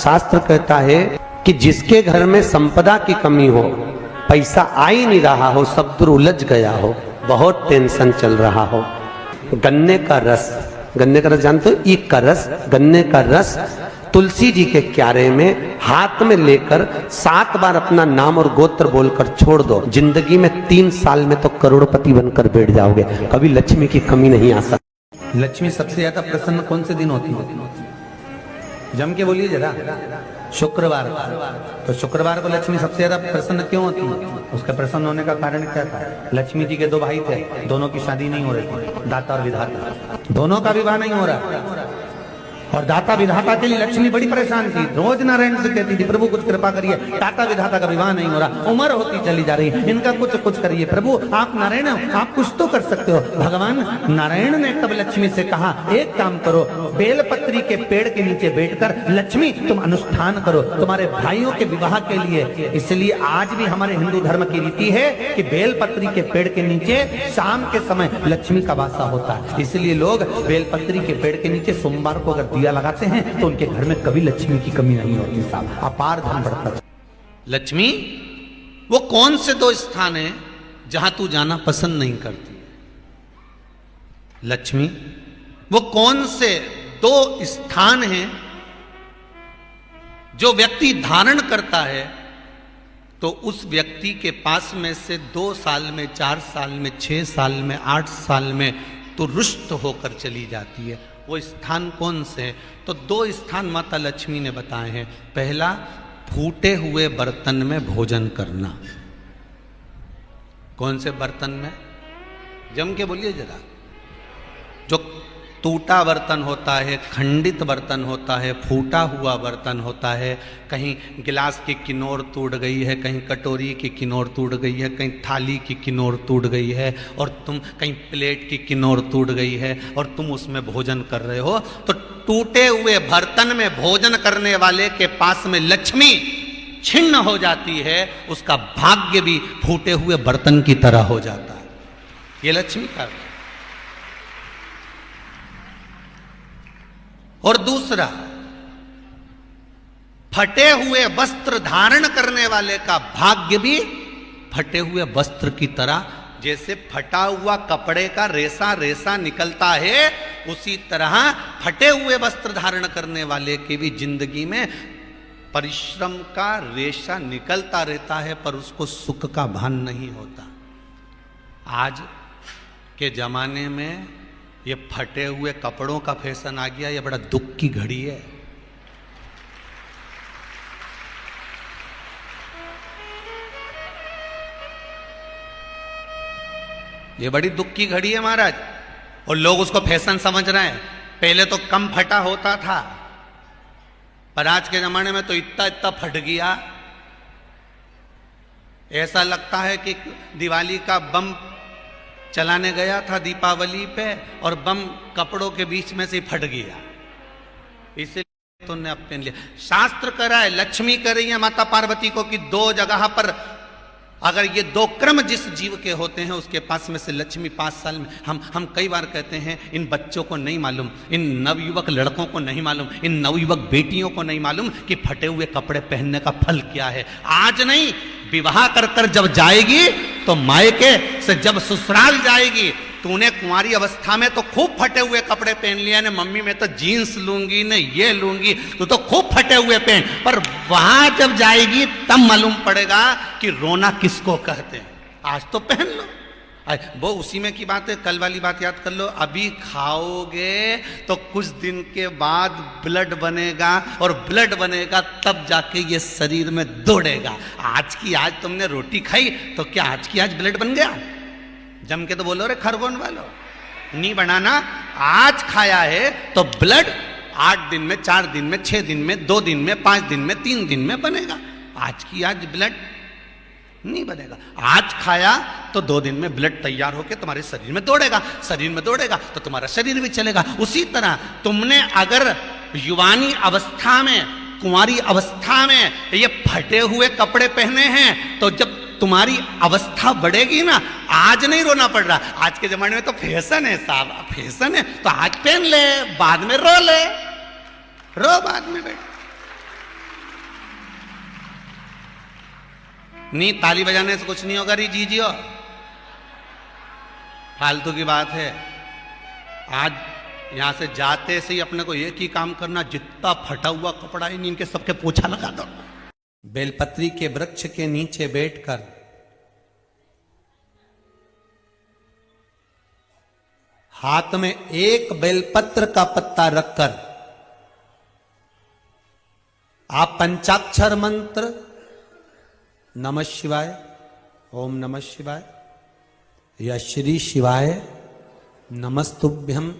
शास्त्र कहता है कि जिसके घर में संपदा की कमी हो, पैसा आ ही नहीं रहा हो, सब दूर उलझ गया हो, बहुत टेंशन चल रहा हो, गन्ने का रस जानते हो, ईख का रस, गन्ने का रस तुलसी जी के क्यारे में हाथ में लेकर 7 बार अपना नाम और गोत्र बोलकर छोड़ दो, जिंदगी में 3 साल में तो करोड़पति बनकर बैठ जाओगे, कभी लक्ष्मी की कमी नहीं आ सकती। लक्ष्मी सबसे ज्यादा प्रसन्न कौन से दिन होती है? जम के बोलिए जरा। शुक्रवार। तो शुक्रवार को लक्ष्मी सबसे ज्यादा प्रसन्न क्यों होती है? उसका प्रसन्न होने का कारण क्या था? लक्ष्मी जी के 2 भाई थे, दोनों की शादी नहीं हो रही थी, दाता और विधाता, दोनों का विवाह नहीं हो रहा। और दाता विधाता के लिए लक्ष्मी बड़ी परेशान थी, रोज नारायण से कहती थी प्रभु कुछ कृपा करिए, दाता विधाता का विवाह नहीं हो रहा, उम्र होती चली जा रही है, इनका कुछ करिए प्रभु, आप नारायण आप कुछ तो कर सकते हो। भगवान नारायण ने तब लक्ष्मी से कहा एक काम करो, बेलपत्री के पेड़ के नीचे बैठकर लक्ष्मी तुम अनुष्ठान करो तुम्हारे भाइयों के विवाह के लिए। इसलिए आज भी हमारे हिंदू धर्म की रीति है कि बेलपत्री के पेड़ के नीचे शाम के समय लक्ष्मी का वासा होता है, इसलिए लोग बेलपत्री के पेड़ के नीचे सोमवार को अगर दिया लगाते हैं तो उनके घर में कभी लक्ष्मी की कमी नहीं होती साहब, अपार धन बढ़ता है। लक्ष्मी वो कौन से 2 स्थान है जहां तू जाना पसंद नहीं करती? लक्ष्मी वो कौन से 2 स्थान हैं जो व्यक्ति धारण करता है तो उस व्यक्ति के पास में से 2 साल में, 4 साल में, 6 साल में, 8 साल में तो रुष्ट होकर चली जाती है? वो स्थान कौन से हैं? तो 2 स्थान माता लक्ष्मी ने बताए हैं। पहला, फूटे हुए बर्तन में भोजन करना। कौन से बर्तन में? जम के बोलिए जरा। जो टूटा बर्तन होता है, खंडित बर्तन होता है, फूटा हुआ बर्तन होता है, कहीं गिलास की किनोर टूट गई है, कहीं कटोरी की किनोर टूट गई है, कहीं थाली की किनोर टूट गई है, और तुम कहीं प्लेट की किनोर टूट गई है और तुम उसमें भोजन कर रहे हो, तो टूटे हुए बर्तन में भोजन करने वाले के पास में लक्ष्मी छिन्न हो जाती है, उसका भाग्य भी फूटे हुए बर्तन की तरह हो जाता है। ये लक्ष्मी का। और दूसरा, फटे हुए वस्त्र धारण करने वाले का भाग्य भी फटे हुए वस्त्र की तरह, जैसे फटा हुआ कपड़े का रेसा रेसा निकलता है, उसी तरह फटे हुए वस्त्र धारण करने वाले की भी जिंदगी में परिश्रम का रेशा निकलता रहता है, पर उसको सुख का भान नहीं होता। आज के जमाने में ये फटे हुए कपड़ों का फैशन आ गया, ये बड़ा दुख की घड़ी है। ये बड़ी दुख की घड़ी है महाराज, और लोग उसको फैशन समझ रहे हैं। पहले तो कम फटा होता था, पर आज के जमाने में तो इतना इतना फट गया, ऐसा लगता है कि दिवाली का बम चलाने गया था दीपावली पे और बम कपड़ों के बीच में से फट गया, इसलिए तुमने अपने लिया। शास्त्र कह रहा है, लक्ष्मी कह रही है माता पार्वती को कि 2 जगह पर अगर ये 2 क्रम जिस जीव के होते हैं उसके पास में से लक्ष्मी 5 साल में, हम कई बार कहते हैं इन बच्चों को नहीं मालूम, इन नवयुवक लड़कों को नहीं मालूम, इन नवयुवक बेटियों को नहीं मालूम कि फटे हुए कपड़े पहनने का फल क्या है। आज नहीं, विवाह कर कर जब जाएगी तो मायके से जब ससुराल जाएगी, तूने कुंवारी अवस्था में तो खूब फटे हुए कपड़े पहन लिया ने, मम्मी मैं तो जीन्स लूंगी न ये लूंगी, तू तो खूब फटे हुए पहन, पर वहां जब जाएगी तब मालूम पड़ेगा कि रोना किसको कहते हैं। आज तो पहन लो, वो उसी में की बात है, कल वाली बात याद कर लो। अभी खाओगे तो कुछ दिन के बाद ब्लड बनेगा, और ब्लड बनेगा तब जाके ये शरीर में दौड़ेगा। आज की आज तुमने रोटी खाई तो क्या आज की आज ब्लड बन गया? जम के तो बोलो रे खरगोन वालों, नहीं बनाना। आज खाया है तो ब्लड 8 दिन में, 4 दिन में, 6 दिन में, 2 दिन में, 5 दिन में, 3 दिन में बनेगा। आज की आज ब्लड नहीं बनेगा। आज खाया तो 2 दिन में ब्लड तैयार होकर तुम्हारे शरीर में दौड़ेगा, शरीर में दौड़ेगा तो तुम्हारा शरीर भी चलेगा। उसी तरह तुमने अगर युवानी अवस्था में, कुंवारी अवस्था में ये फटे हुए कपड़े पहने हैं, तो जब तुम्हारी अवस्था बढ़ेगी ना, आज नहीं रोना पड़ रहा। आज के जमाने में तो फैशन है साहब, फैशन है तो आज पहन ले, बाद में रो ले, रो बाद में बैठ। नहीं, ताली बजाने से कुछ नहीं होगा री जीजियो, फालतू की बात है। आज यहां से जाते से ही अपने को एक ही काम करना, जितना फटा हुआ कपड़ा है इनके सबके पोछा लगा दो। बेलपत्री के वृक्ष के नीचे बैठकर हाथ में एक बेलपत्र का पत्ता रखकर आप पंचाक्षर मंत्र नमः शिवाय, ओम नमः शिवाय या श्री शिवाय नमस्तुभ्यम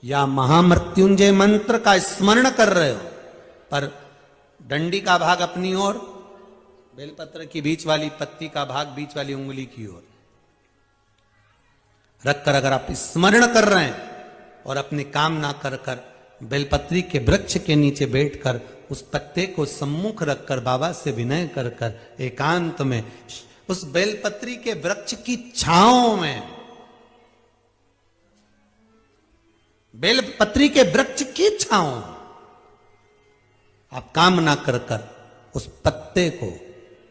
या महामृत्युंजय मंत्र का स्मरण कर रहे हो, पर डंडी का भाग अपनी ओर, बेलपत्र की बीच वाली पत्ती का भाग बीच वाली उंगली की ओर रखकर अगर आप स्मरण कर रहे हैं और अपनी कामना कर कर बेलपत्री के वृक्ष के नीचे बैठकर उस पत्ते को सम्मुख रखकर बाबा से विनय कर कर एकांत में उस बेलपत्री के वृक्ष की छांव में, बेलपत्री के वृक्ष की छांव आप कामना कर कर उस पत्ते को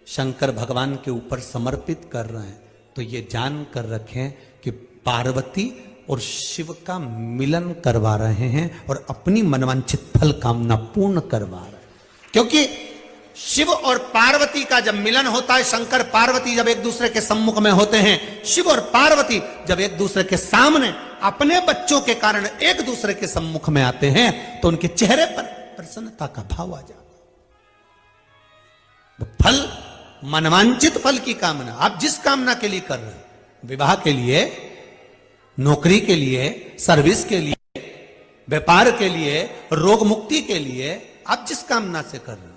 शंकर भगवान के ऊपर समर्पित कर रहे हैं, तो ये जान कर रखें कि पार्वती और शिव का मिलन करवा रहे हैं और अपनी मनवांछित फल कामना पूर्ण करवा रहे हैं। क्योंकि शिव और पार्वती का जब मिलन होता है, शंकर पार्वती जब एक दूसरे के सम्मुख में होते हैं, शिव और पार्वती जब एक दूसरे के सामने अपने बच्चों के कारण एक दूसरे के सम्मुख में आते हैं, तो उनके चेहरे पर प्रसन्नता का भाव आ जाता है। फल, मनवांचित फल की कामना आप जिस कामना के लिए कर रहे हैं, विवाह के लिए, नौकरी के लिए, सर्विस के लिए, व्यापार के लिए, रोग मुक्ति के लिए, आप जिस कामना से कर रहे हैं।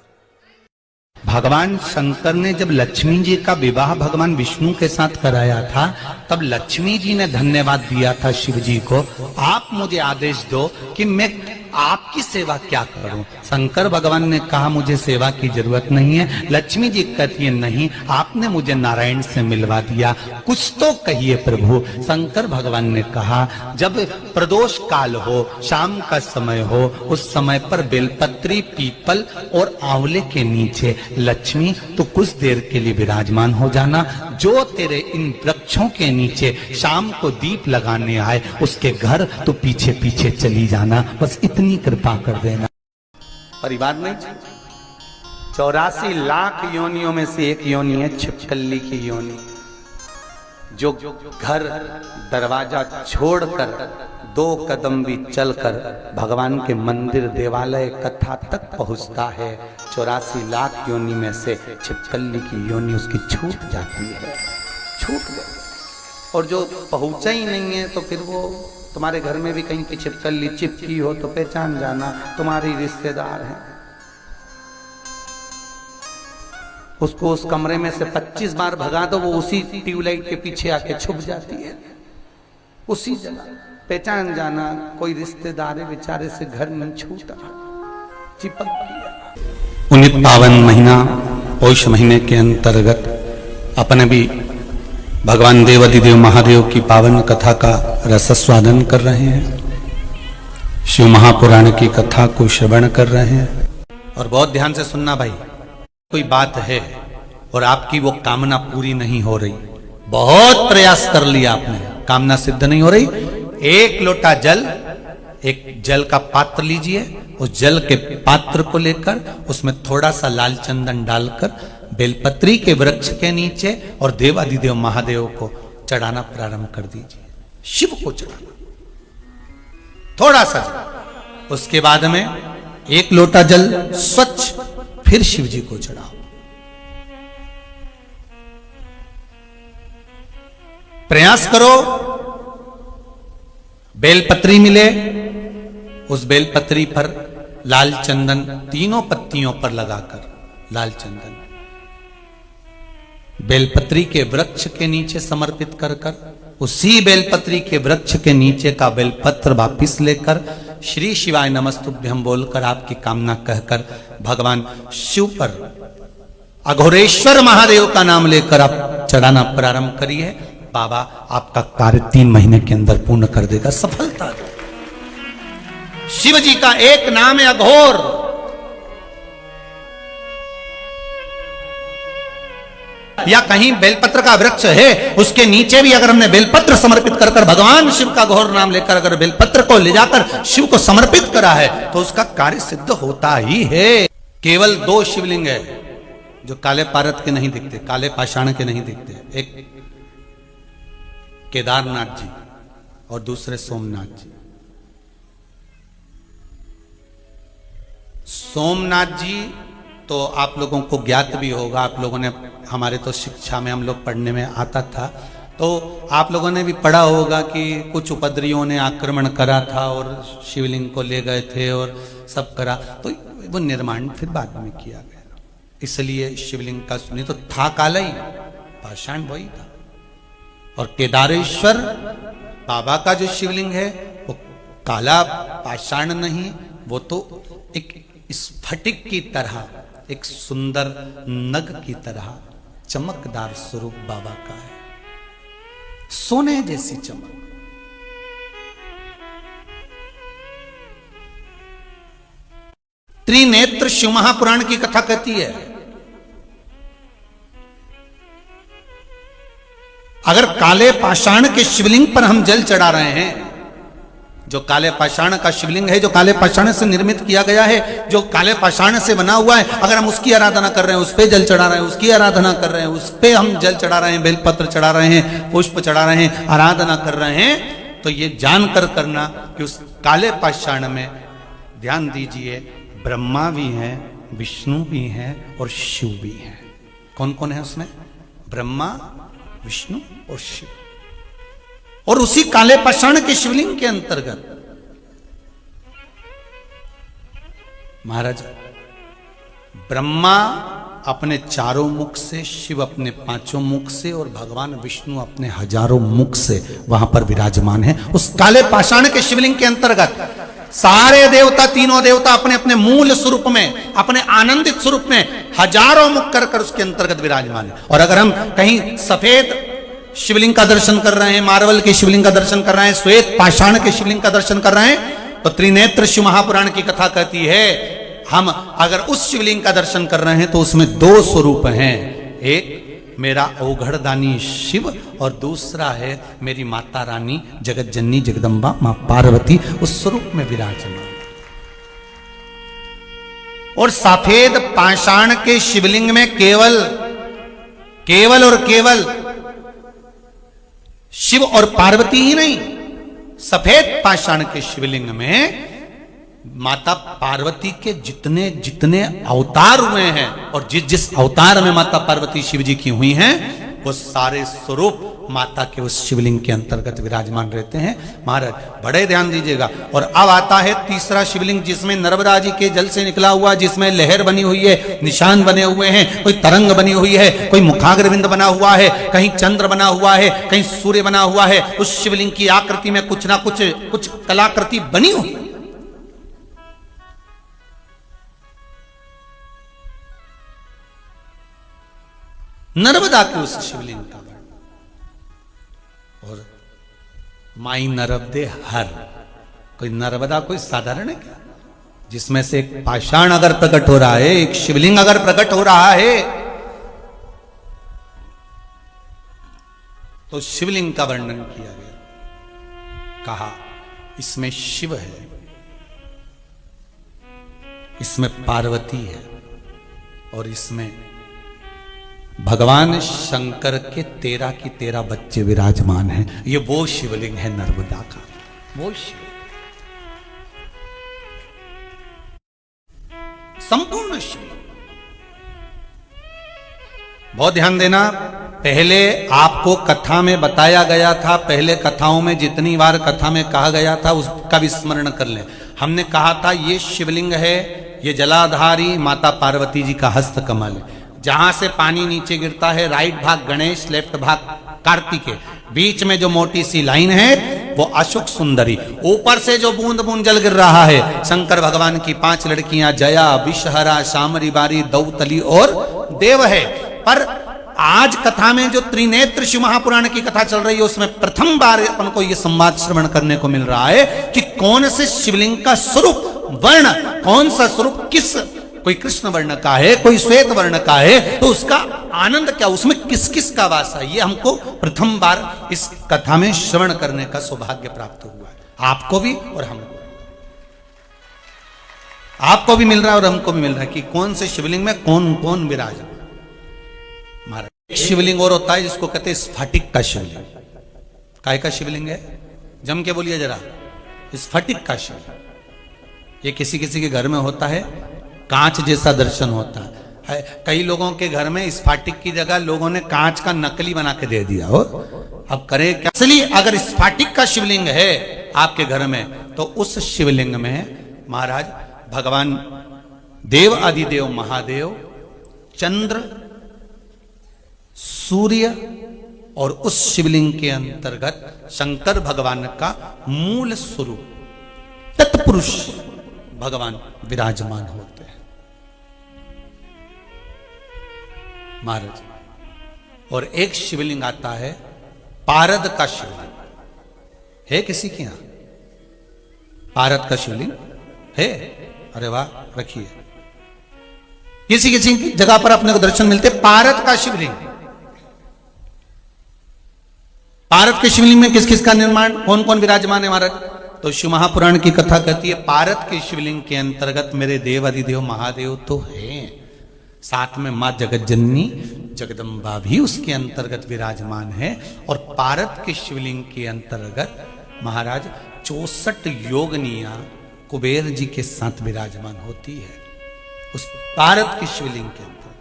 भगवान शंकर ने जब लक्ष्मी जी का विवाह भगवान विष्णु के साथ कराया था, तब लक्ष्मी जी ने धन्यवाद दिया था शिव जी को, आप मुझे आदेश दो कि मैं आपकी सेवा क्या करूं। शंकर भगवान ने कहा मुझे सेवा की जरूरत नहीं है। लक्ष्मी जी कहती है नहीं, आपने मुझे नारायण से मिलवा दिया, कुछ तो कहिए प्रभु। शंकर भगवान ने कहा जब प्रदोष काल हो, शाम का समय हो, उस समय पर बेलपत्री, पीपल और आंवले के नीचे लक्ष्मी तो कुछ देर के लिए विराजमान हो जाना, जो तेरे इन वृक्षों के नीचे शाम को दीप लगाने आए उसके घर तो पीछे पीछे चली जाना, बस इतनी कृपा कर देना। परिवार नहीं, 84 लाख योनियों में से एक योनि है छिपकली की योनि, जो घर दरवाजा छोड़कर 2 कदम भी चलकर भगवान के मंदिर, देवालय, कथा तक पहुंचता है। 84 लाख योनि में से छिपकली की योनि उसकी छूट जाती है, छूट गई। और जो पहुंचा ही नहीं है तो फिर वो तुम्हारे घर में भी कहीं की छिपकली चिपकी हो तो पहचान जाना तुम्हारी रिश्तेदार है। उसको उस कमरे में से 25 बार भगा दो, वो उसी ट्यूबलाइट के पीछे आके छुप जाती है, उसी जगह पहचान जाना कोई रिश्तेदार है, बेचारे से घर नहीं छूटा, चिपक गया। पुनित पावन महीना पौष महीने के अंतर्गत अपने भी भगवान देवाधिदेव महादेव की पावन कथा का रसस्वादन कर रहे हैं, शिव महापुराण की कथा को श्रवण कर रहे हैं। और बहुत ध्यान से सुनना भाई, कोई बात है और आपकी वो कामना पूरी नहीं हो रही, बहुत प्रयास कर लिया आपने, कामना सिद्ध नहीं हो रही, एक लोटा जल, एक जल का पात्र लीजिए, उस जल के पात्र को लेकर उसमें थोड़ा सा लाल चंदन डालकर बेलपत्री के वृक्ष के नीचे और देवाधिदेव महादेव को चढ़ाना प्रारंभ कर दीजिए, शिव को चढ़ाना थोड़ा सा जल। उसके बाद में 1 लोटा जल स्वच्छ फिर शिव जी को चढ़ाओ। प्रयास करो बेलपत्री मिले, उस बेलपत्री पर लाल चंदन तीनों पत्तियों पर लगाकर लाल चंदन बेलपत्री के वृक्ष के नीचे समर्पित कर कर उसी बेलपत्री के वृक्ष के नीचे का बेलपत्र वापिस लेकर श्री शिवाय नमस्तुभ्यं बोलकर आपकी कामना कहकर भगवान शिव पर अघोरेश्वर महादेव का नाम लेकर आप चढ़ाना प्रारंभ करिए। बाबा आपका कार्य 3 महीने के अंदर पूर्ण कर देगा, सफलता देगा। शिव जी का एक नाम है अघोर। या कहीं बेलपत्र का वृक्ष है, उसके नीचे भी अगर हमने बेलपत्र समर्पित कर भगवान शिव का घोर नाम लेकर अगर बेलपत्र को ले जाकर शिव को समर्पित करा है तो उसका कार्य सिद्ध होता ही है। केवल 2 शिवलिंग है जो काले पारत के नहीं दिखते, काले पाषाण के नहीं दिखते। एक केदारनाथ जी और दूसरे सोमनाथ जी। सोमनाथ जी तो आप लोगों को ज्ञात भी होगा, आप लोगों ने, हमारे तो शिक्षा में हम लोग पढ़ने में आता था, तो आप लोगों ने भी पढ़ा होगा कि कुछ उपद्रवियों ने आक्रमण करा था और शिवलिंग को ले गए थे और सब करा, तो वो निर्माण फिर बाद में किया गया, इसलिए शिवलिंग का सुनी तो था काला ही, पाषाण वही था। और केदारेश्वर बाबा का जो शिवलिंग है वो काला पाषाण नहीं, वो तो एक स्फटिक की तरह, एक सुंदर नग की तरह चमकदार स्वरूप बाबा का है, सोने जैसी चमक। त्रिनेत्र शिव महापुराण की कथा कहती है, अगर काले पाषाण के शिवलिंग पर हम जल चढ़ा रहे हैं, जो काले पाषाण का शिवलिंग है, जो काले पाषाण से निर्मित किया गया है, जो काले पाषाण से बना हुआ है, अगर हम उसकी आराधना कर रहे हैं, उस पे जल चढ़ा रहे हैं, उसकी आराधना कर रहे हैं, उस पे हम जल चढ़ा रहे हैं, बेलपत्र चढ़ा रहे हैं, पुष्प चढ़ा रहे हैं, आराधना कर रहे हैं, तो ये जानकर करना कि उस काले पाषाण में, ध्यान दीजिए, ब्रह्मा भी हैं, विष्णु भी हैं और शिव भी हैं। कौन कौन है उसमें? ब्रह्मा, विष्णु और शिव। और उसी काले पाषाण के शिवलिंग के अंतर्गत महाराज ब्रह्मा अपने 4 मुख से, शिव अपने 5 मुख से और भगवान विष्णु अपने 1000 मुख से वहां पर विराजमान है। उस काले पाषाण के शिवलिंग के अंतर्गत सारे देवता, तीनों देवता अपने अपने मूल स्वरूप में, अपने आनंदित स्वरूप में 1000 मुख कर कर उसके अंतर्गत विराजमान है। और अगर हम कहीं सफेद शिवलिंग का दर्शन कर रहे हैं, मार्बल के शिवलिंग का दर्शन कर रहे हैं, श्वेत पाषाण के शिवलिंग का दर्शन कर रहे हैं, तो त्रिनेत्र शिव महापुराण की कथा कहती है, हम अगर उस शिवलिंग का दर्शन कर रहे हैं तो उसमें 2 स्वरूप हैं, एक मेरा औघड़दानी शिव और दूसरा है मेरी माता रानी जगत जननी जगदम्बा मां पार्वती, उस स्वरूप में विराजमान। और सफेद पाषाण के शिवलिंग में केवल और केवल शिव और पार्वती ही नहीं, सफेद पाषाण के शिवलिंग में माता पार्वती के जितने जितने अवतार हुए हैं और जिस जिस अवतार में माता पार्वती शिव जी की हुई हैं, वो सारे स्वरूप माता के उस शिवलिंग के अंतर्गत विराजमान रहते हैं। महाराज बड़े ध्यान दीजिएगा। और अब आता है तीसरा शिवलिंग, जिसमें नर्मदा जी के जल से निकला हुआ, जिसमें लहर बनी हुई है, निशान बने हुए हैं, कोई तरंग बनी हुई है, कोई मुखाग्रविंद बना हुआ है, कहीं चंद्र बना हुआ है, कहीं सूर्य बना हुआ है। उस शिवलिंग की आकृति में कुछ ना कुछ कलाकृति बनी हुई है। नर्मदा के उस शिवलिंग का और माई नर्मदे हर, कोई नर्मदा कोई साधारण है क्या? जिसमें से एक पाषाण अगर प्रकट हो रहा है, एक शिवलिंग अगर प्रकट हो रहा है, तो शिवलिंग का वर्णन किया गया, कहा इसमें शिव है, इसमें पार्वती है और इसमें भगवान शंकर के 13 की 13 बच्चे विराजमान हैं। ये वो शिवलिंग है नर्मदा का, वो शिव संपूर्ण शिव। बहुत ध्यान देना, पहले आपको कथा में बताया गया था, पहले कथाओं में जितनी बार कथा में कहा गया था उसका भी स्मरण कर लें। हमने कहा था ये शिवलिंग है, ये जलाधारी माता पार्वती जी का हस्त कमल है। जहां से पानी नीचे गिरता है, राइट भाग गणेश, लेफ्ट भाग कार्तिकेय, बीच में जो मोटी सी लाइन है वो अशोक सुंदरी, ऊपर से जो बूंद बूंद जल गिर रहा है शंकर भगवान की 5 लड़कियां जया, विषहरा, शामरी बारी, दौतली और देव है। पर आज कथा में जो त्रिनेत्र शिव महापुराण की कथा चल रही है उसमें प्रथम बार अपन को यह संवाद श्रवण करने को मिल रहा है कि कौन से शिवलिंग का स्वरूप, वर्ण, कौन सा स्वरूप किस कोई कृष्ण वर्ण का है, कोई श्वेत वर्ण का है, तो उसका आनंद क्या, उसमें किस किस का वास है, ये हमको प्रथम बार इस कथा में श्रवण करने का सौभाग्य प्राप्त हुआ है। आपको भी और हमको, आपको भी मिल रहा है और हमको भी मिल रहा है कि कौन से शिवलिंग में कौन कौन विराजमान। महाराज एक शिवलिंग और होता है जिसको कहते हैं स्फटिक का शिवलिंग। काय का शिवलिंग है, जम के बोलिए जरा, स्फटिक का शिवलिंग। ये किसी किसी के घर में होता है, कांच जैसा दर्शन होता है। कई लोगों के घर में स्फटिक की जगह लोगों ने कांच का नकली बना के दे दिया हो। अब करे क्या, असली अगर स्फटिक का शिवलिंग है आपके घर में, तो उस शिवलिंग में महाराज भगवान देव आदिदेव महादेव, चंद्र, सूर्य और उस शिवलिंग के अंतर्गत शंकर भगवान का मूल स्वरूप तत्पुरुष भगवान विराजमान होते हैं महाराज। और एक शिवलिंग आता है पारद का शिवलिंग, है किसी के यहां पारद का शिवलिंग है? अरे वाह, रखिए। किसी किसी की जगह पर अपने को दर्शन मिलते पारद का शिवलिंग। पारद के शिवलिंग में किस किस का निर्माण, कौन कौन विराजमान है महाराज? तो शिव महापुराण की कथा कहती है पारद के शिवलिंग के अंतर्गत मेरे देव अधिदेव महादेव तो हैं, साथ में मां जगत जननी जगदम्बा भी उसके अंतर्गत विराजमान है। और पारद के शिवलिंग के अंतर्गत महाराज 64 योगनियां कुबेर जी के साथ विराजमान होती है उस पारद के शिवलिंग के अंदर।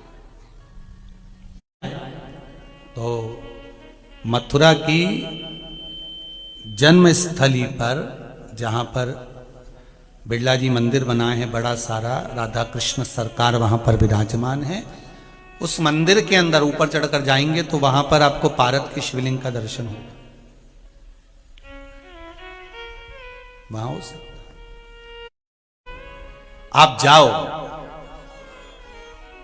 तो मथुरा की जन्म स्थली पर, जहां पर बिड़ला जी मंदिर बनाए हैं बड़ा सारा, राधा कृष्ण सरकार वहां पर विराजमान है, उस मंदिर के अंदर ऊपर चढ़कर जाएंगे तो वहां पर आपको पारद के शिवलिंग का दर्शन होगा। वहां हो सकता, आप जाओ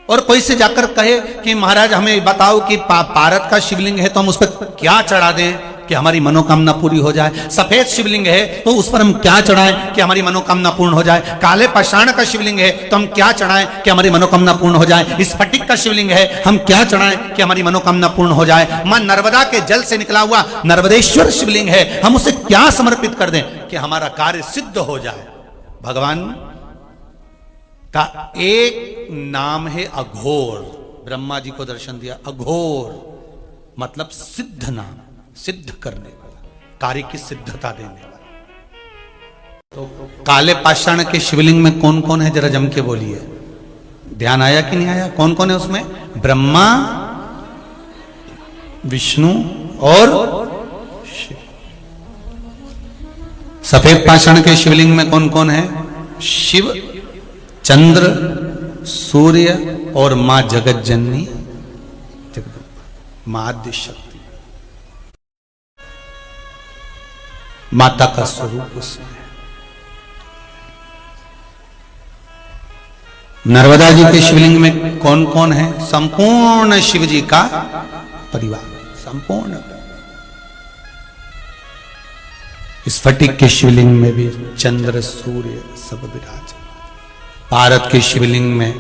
और कोई से जाकर कहे कि महाराज हमें बताओ कि पारद का शिवलिंग है तो हम उस पर क्या चढ़ा दें कि हमारी मनोकामना पूरी हो जाए। सफेद शिवलिंग है तो उस पर हम क्या चढ़ाएं कि हमारी मनोकामना पूर्ण हो जाए। काले पाषाण का शिवलिंग है तो हम क्या चढ़ाएं कि हमारी मनोकामना पूर्ण हो जाए। स्फटिक का शिवलिंग है, हम क्या चढ़ाएं कि हमारी मनोकामना पूर्ण हो जाए। मां नर्मदा के जल से निकला हुआ नर्मदेश्वर शिवलिंग है, हम उसे क्या समर्पित कर दें कि हमारा कार्य सिद्ध हो जाए। भगवान का एक नाम है अघोर। ब्रह्मा जी को दर्शन दिया, अघोर मतलब सिद्ध नाम, सिद्ध करने वाला, कार्य की सिद्धता देने वाला। तो काले पाषाण के शिवलिंग में कौन कौन है जरा जम के बोलिए, ध्यान आया कि नहीं आया? कौन कौन है उसमें? ब्रह्मा, विष्णु और शिव। सफेद पाषाण के शिवलिंग में कौन कौन है? शिव, चंद्र, सूर्य और मां जगत जननी मां आद्य शक्ति, माता का स्वरूप उसमें। नर्मदा जी के शिवलिंग में कौन कौन है? संपूर्ण शिव जी का परिवार, संपूर्ण। स्फटिक के शिवलिंग में भी चंद्र सूर्य सब विराज। पारद के शिवलिंग में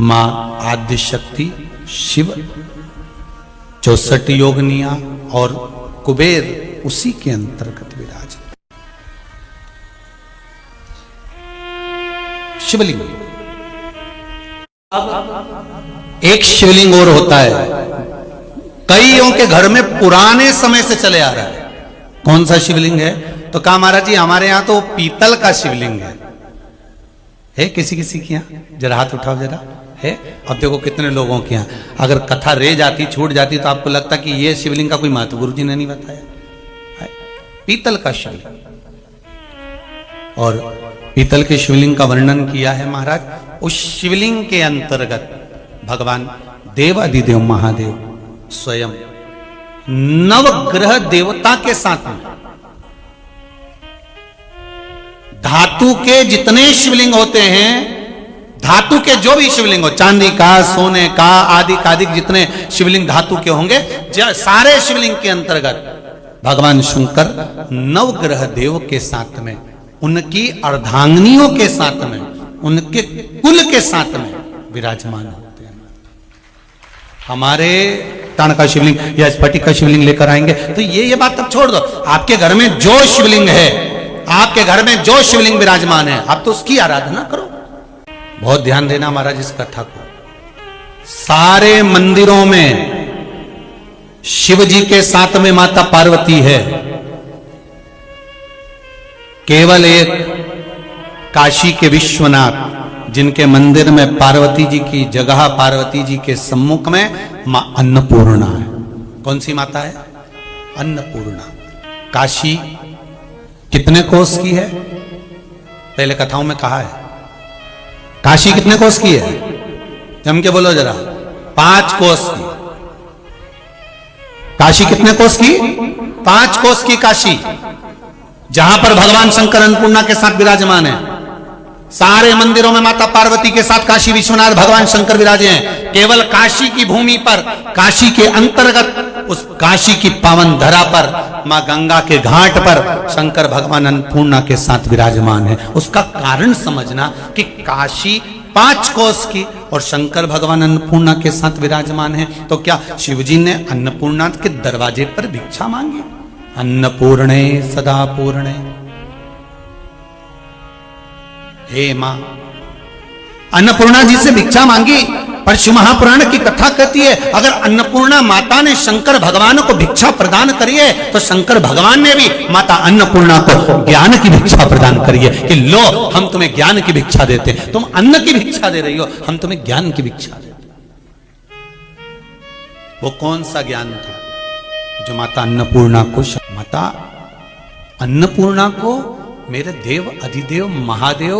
मां आद्य शक्ति, शिव, 64 योगनियां और कुबेर उसी के अंतर्गत विराज। शिवलिंग। अब एक शिवलिंग और होता है, कईयों के घर में पुराने समय से चले आ रहा है। कौन सा शिवलिंग है? तो कहा महाराज जी हमारे यहां तो पीतल का शिवलिंग है किसी किसी के यहाँ? जरा हाथ उठाओ जरा, है? अब देखो कितने लोगों के यहाँ, अगर कथा रह जाती, छूट जाती तो आपको लगता कि ये शिवलिंग का कोई महत्व गुरु जी ने नहीं बताया। पीतल का शिवलिंग। और पीतल के शिवलिंग का वर्णन किया है महाराज। उस शिवलिंग के अंतर्गत भगवान देव अधिदेव महादेव स्वयं नवग्रह देवता के साथ में, धातु के जितने शिवलिंग होते हैं, धातु के जो भी शिवलिंग हो, चांदी का, सोने का, आदि जितने शिवलिंग धातु के होंगे, सारे शिवलिंग के अंतर्गत भगवान शंकर नवग्रह देव के साथ में, उनकी अर्धांगिनियों के साथ में उनके कुल के साथ में विराजमान होते हैं। हमारे ताण का शिवलिंग या स्फटिक का शिवलिंग लेकर आएंगे तो ये बात तब छोड़ दो, आपके घर में जो शिवलिंग है, आपके घर में जो शिवलिंग विराजमान है, आप तो उसकी आराधना करो। बहुत ध्यान देना महाराज इस कथा को। सारे मंदिरों में शिव जी के साथ में माता पार्वती है, केवल एक काशी के विश्वनाथ जिनके मंदिर में पार्वती जी की जगह, पार्वती जी के सम्मुख में मां अन्नपूर्णा है। कौन सी माता है? अन्नपूर्णा। काशी कितने कोस की है? पहले कथाओं में कहा है। काशी कितने कोस की है? जम के बोलो जरा। 5 कोस की। काशी कितने कोस की? 5 कोस की काशी, जहां पर भगवान शंकर अन्नपूर्णा के साथ विराजमान है। सारे मंदिरों में माता पार्वती के साथ काशी विश्वनाथ भगवान शंकर विराजे हैं। केवल काशी की भूमि पर, काशी के अंतर्गत उस काशी की पावन धरा पर, मां गंगा के घाट पर शंकर भगवान अन्नपूर्णा के साथ विराजमान है। उसका कारण समझना कि काशी 5 कोस की और शंकर भगवान अन्नपूर्णा के साथ विराजमान है, तो क्या शिवजी ने अन्नपूर्णा के दरवाजे पर भिक्षा मांगी? अन्नपूर्णे सदा पूर्णे, हे मां। अन्नपूर्णा जी से भिक्षा मांगी, पर शिव महापुराण की कथा कहती है अगर अन्नपूर्णा माता ने शंकर भगवान को भिक्षा प्रदान करी है तो शंकर भगवान ने भी माता अन्नपूर्णा को ज्ञान की भिक्षा प्रदान करी है कि लो हम तुम्हें ज्ञान की भिक्षा देते हैं। तुम अन्न की भिक्षा दे रही हो, हम तुम्हें ज्ञान की भिक्षा देते। वो कौन सा ज्ञान था जो माता अन्नपूर्णा को, माता अन्नपूर्णा को मेरे देव अधिदेव महादेव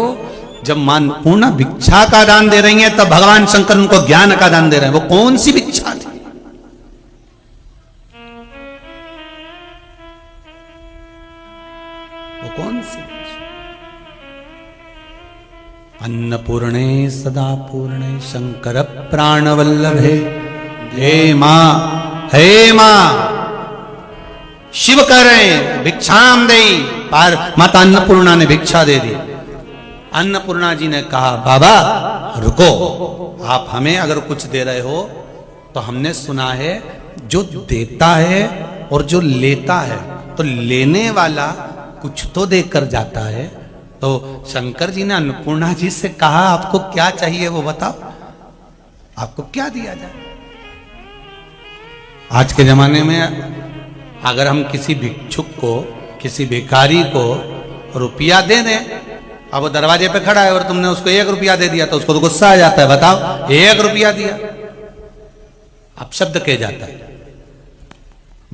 जब मां अन्नपूर्णा भिक्षा का दान दे रही हैं तब भगवान शंकर उनको ज्ञान का दान दे रहे हैं। वो कौन सी भिक्षा थी? वो कौन सी भिक्षा? अन्नपूर्णे सदा पूर्णे शंकर प्राण वल्लभे, हे मां, हे मां। शिव कह रहे हैं भिक्षाम दे, पर माता अन्नपूर्णा ने भिक्षा दे दी। अन्नपूर्णा जी ने कहा बाबा रुको, आप हमें अगर कुछ दे रहे हो तो हमने सुना है जो देता है और जो लेता है तो लेने वाला कुछ तो देकर जाता है। तो शंकर जी ने अन्नपूर्णा जी से कहा आपको क्या चाहिए वो बताओ, आपको क्या दिया जाए? आज के जमाने में अगर हम किसी भिक्षुक को, किसी भिखारी को रुपया दे दें, अब वो दरवाजे पे खड़ा है और तुमने उसको 1 रुपया दे दिया तो उसको तो गुस्सा आ जाता है। बताओ 1 रुपया दिया, अपशब्द कह जाता है।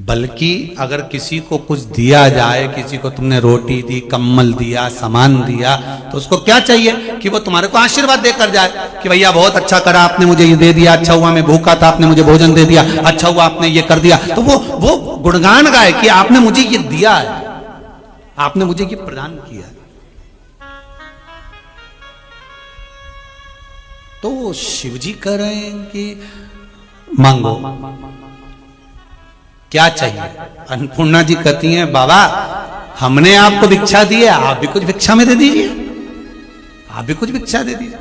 बल्कि अगर किसी को कुछ दिया जाए, किसी को तुमने रोटी दी, कम्बल दिया, सामान दिया, तो उसको क्या चाहिए कि वो तुम्हारे को आशीर्वाद देकर जाए कि भैया बहुत अच्छा करा आपने, मुझे ये दे दिया, अच्छा हुआ मैं भूखा था आपने मुझे भोजन दे दिया, अच्छा हुआ आपने ये कर दिया। तो वो गुणगान गाए कि आपने मुझे ये दिया है, आपने मुझे ये प्रदान किया। तो शिवजी कह रहे हैं कि मांगो, क्या चाहिए? अन्नपूर्णा जी कहती हैं बाबा हमने आपको भिक्षा दी है, आप भी कुछ भिक्षा में दे दीजिए, आप भी कुछ भिक्षा दे दीजिए।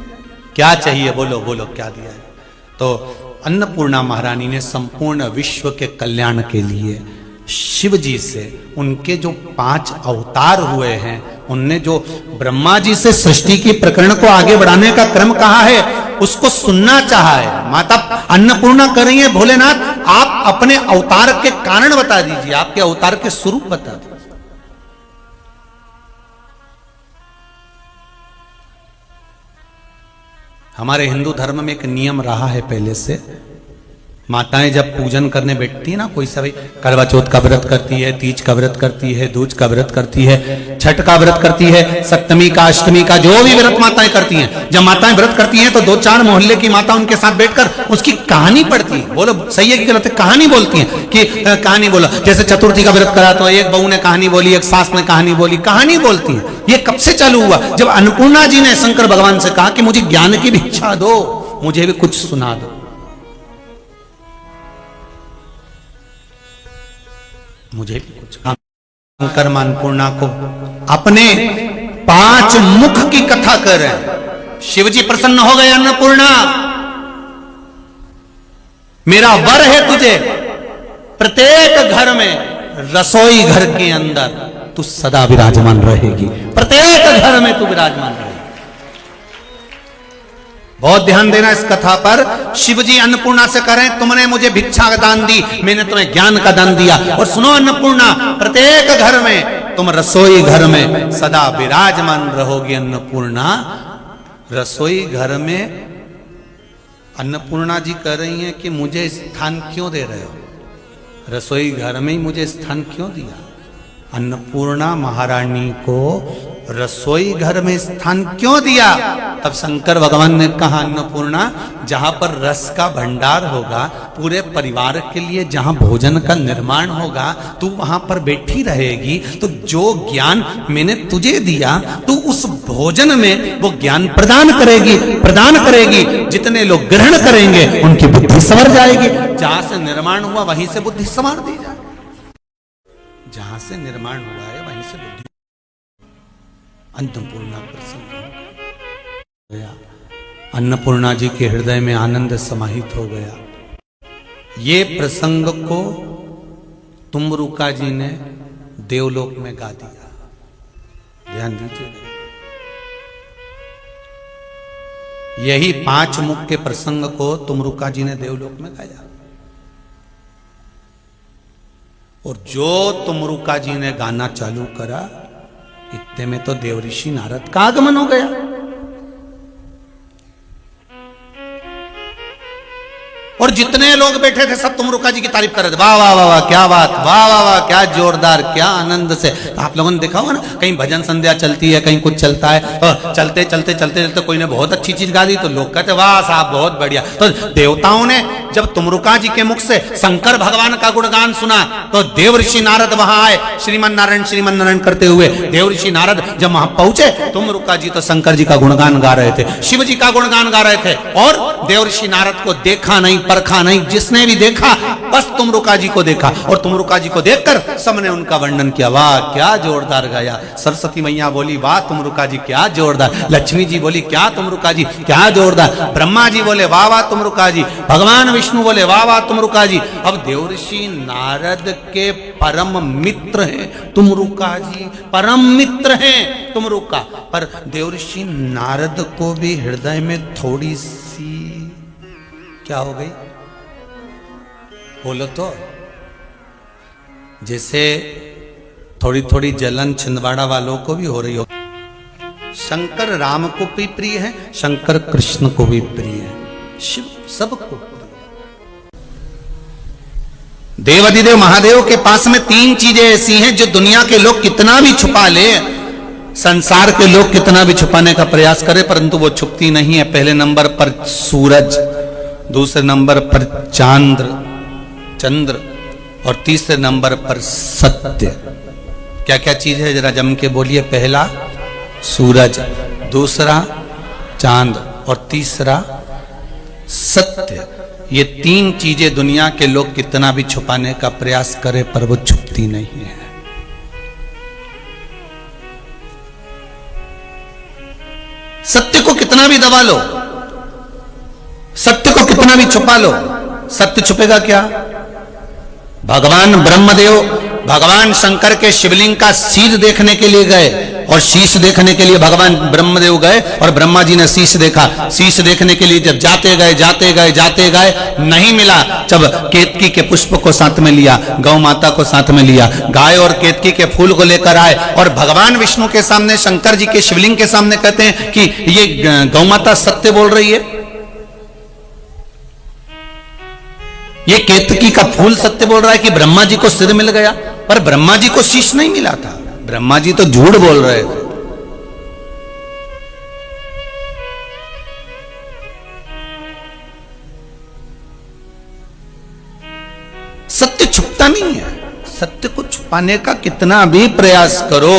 क्या चाहिए बोलो, बोलो क्या दिया है? तो अन्नपूर्णा महारानी ने संपूर्ण विश्व के कल्याण के लिए शिव जी से, उनके जो 5 अवतार हुए हैं, उनने जो ब्रह्मा जी से सृष्टि की प्रकरण को आगे बढ़ाने का क्रम कहा है उसको सुनना चाहा है। माता अन्नपूर्णा कर रही है भोलेनाथ आप अपने अवतार के कारण बता दीजिए, आपके अवतार के स्वरूप बता दीजिए। हमारे हिंदू धर्म में एक नियम रहा है पहले से, माताएं जब पूजन करने बैठती है ना, कोई सा भाई करवा चौथ का व्रत करती है, तीज का व्रत करती है, दूज का व्रत करती है, छठ का व्रत करती है, सप्तमी का, अष्टमी का, जो भी व्रत माताएं करती हैं, जब माताएं व्रत करती हैं तो 2-4 मोहल्ले की माता उनके साथ बैठकर उसकी कहानी पढ़ती है। बोलो सही है कि गलत है? कहानी बोलती है कि कहानी बोलो। जैसे चतुर्थी का व्रत करा तो एक बहू ने कहानी बोली, एक सास ने कहानी बोली, कहानी बोलती है। ये कब से चालू हुआ? जब अन्नपूर्णा जी ने शंकर भगवान से कहा कि मुझे ज्ञान की भिक्षा दो, मुझे भी कुछ सुना दो। मुझे भी कुछ। शंकर अन्नपूर्णा को अपने 5 मुख की कथा कर रहे हैं। शिवजी प्रसन्न हो गए, अन्नपूर्णा मेरा वर है तुझे, प्रत्येक घर में, रसोई घर के अंदर तू सदा विराजमान रहेगी, प्रत्येक घर में तू विराजमान रहेगी। बहुत ध्यान देना इस कथा पर। शिवजी अन्नपूर्णा से करें, तुमने मुझे भिक्षा का दान दी, मैंने तुम्हें ज्ञान का दान दिया, और सुनो अन्नपूर्णा, प्रत्येक घर में, तुम रसोई घर में सदा विराजमान रहोगी। अन्नपूर्णा रसोई घर में, अन्नपूर्णा जी कह रही हैं कि मुझे स्थान क्यों दे रहे हो, रसोई घर में ही मुझे स्थान क्यों दिया। अन्नपूर्णा महारानी को रसोई घर में स्थान क्यों दिया? तब शंकर भगवान ने कहा, अन्नपूर्णा, जहां पर रस का भंडार होगा, पूरे परिवार के लिए जहां भोजन का निर्माण होगा, तू वहां पर बैठी रहेगी, तो जो ज्ञान मैंने तुझे दिया, तू उस भोजन में वो ज्ञान प्रदान करेगी। जितने लोग ग्रहण करेंगे उनकी बुद्धि संवर जाएगी। जहां से निर्माण हुआ वहीं से बुद्धि संवार दी जाए, जहां से निर्माण हुआ है वहीं से बुद्धि। अन्नपूर्णा प्रसन्न हो गया, अन्नपूर्णा जी के हृदय में आनंद समाहित हो गया। ये प्रसंग को तुमरुका जी ने देवलोक में गा दिया। ध्यान दीजिएगा, यही 5 मुख के प्रसंग को तुमरुका जी ने देवलोक में गाया, और जो तुमरुका जी ने गाना चालू करा, इतने में तो देवऋषि नारद का आगमन हो गया। और जितने लोग बैठे थे सब तुमरुका जी की तारीफ कर रहे थे, वाह वाह वाह वाह, क्या बात, वाह वाह वाह, क्या जोरदार, क्या आनंद से। तो आप लोगों ने देखा होगा ना, कहीं भजन संध्या चलती है, कहीं कुछ चलता है, तो चलते चलते चलते चलते कोई ने बहुत अच्छी चीज गा दी, तो लोग कहते वाह साहब बहुत बढ़िया। तो देवताओं ने जब तुमरुका जी के मुख से शंकर भगवान का गुणगान सुना, तो देवऋषि नारद वहां आए, श्रीमन नारायण करते हुए। देवऋषि नारद जब वहां पहुंचे, तुमरुका जी तो शंकर जी का गुणगान गा रहे थे, शिव जी का गुणगान गा रहे थे, और देवऋषि नारद को देखा नहीं, परखा नहीं, जिसने भी देखा बस तुमरुका जी को देखा, और तुमरुका जी को देखकर सबने उनका वर्णन किया, वाह क्या जोरदार गाया। सरस्वती मैया बोली, वाह तुमरुका जी क्या जोरदार। लक्ष्मी जी बोली, क्या तुमरुका जी क्या जोरदार। ब्रह्मा जी बोले, वाह वाह तुमरुका जी। भगवान विष्णु बोले, वाह वाह तुमरुका जी। अब देवऋषि नारद के परम मित्र हैं तुमरुका जी, परम मित्र हैं तुमरुका। पर देवऋषि नारद को भी हृदय में थोड़ी सी क्या हो गई, बोलो तो, जैसे थोड़ी थोड़ी जलन छिंदवाड़ा वालों को भी हो रही हो। शंकर राम को भी प्रिय है, शंकर कृष्ण को भी प्रिय है, शिव सबको प्रिय। देवाधिदेव महादेव के पास में 3 चीजें ऐसी हैं जो दुनिया के लोग कितना भी छुपा ले, संसार के लोग कितना भी छुपाने का प्रयास करें, परंतु वो छुपती नहीं है। पहले नंबर पर सूरज, दूसरे नंबर पर चंद्र, और तीसरे नंबर पर सत्य। क्या क्या चीज है जरा जम के बोलिए। पहला सूरज, दूसरा चांद, और तीसरा सत्य। ये 3 चीजें दुनिया के लोग कितना भी छुपाने का प्रयास करें, पर वो छुपती नहीं है। सत्य को कितना भी दबा लो, सत्य को कितना भी छुपा लो, सत्य छुपेगा क्या? भगवान ब्रह्मदेव भगवान शंकर के शिवलिंग का शीश देखने के लिए गए, और शीश देखने के लिए भगवान ब्रह्मदेव गए, और ब्रह्मा जी ने शीश देखा। शीश देखने के लिए जब जाते गए नहीं मिला, जब केतकी के पुष्प को साथ में लिया, गौ माता को साथ में लिया, गाय और केतकी के फूल को लेकर आए, और भगवान विष्णु के सामने, शंकर जी के शिवलिंग के सामने कहते हैं कि ये गौ माता सत्य बोल रही है, ये केतकी का फूल सत्य बोल रहा है कि ब्रह्मा जी को सिर मिल गया। पर ब्रह्मा जी को शीश नहीं मिला था, ब्रह्मा जी तो झूठ बोल रहे थे। सत्य छुपता नहीं है, सत्य को छुपाने का कितना भी प्रयास करो,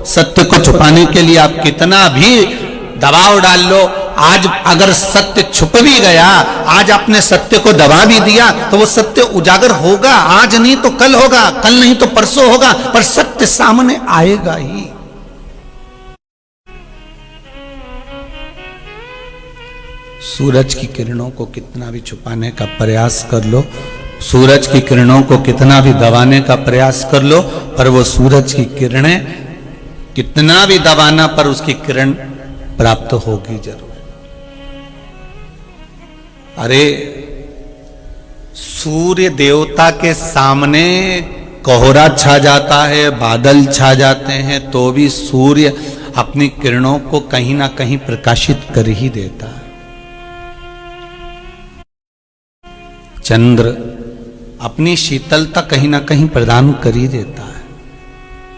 सत्य को छुपाने के लिए आप कितना भी दबाव डाल लो, आज अगर सत्य छुप भी गया, आज आपने सत्य को दबा भी दिया, तो वो सत्य उजागर होगा, आज नहीं तो कल होगा, कल नहीं तो परसों होगा, पर सत्य सामने आएगा ही। सूरज की किरणों को कितना भी छुपाने का प्रयास कर लो, सूरज की किरणों को कितना भी दबाने का प्रयास कर लो, पर वो सूरज की किरणें कितना भी दबाना पर उसकी किरण प्राप्त होगी जरूर। अरे सूर्य देवता के सामने कोहरा छा जाता है, बादल छा जाते हैं, तो भी सूर्य अपनी किरणों को कहीं ना कहीं प्रकाशित कर ही देता है। चंद्र अपनी शीतलता कहीं ना कहीं प्रदान कर ही देता है।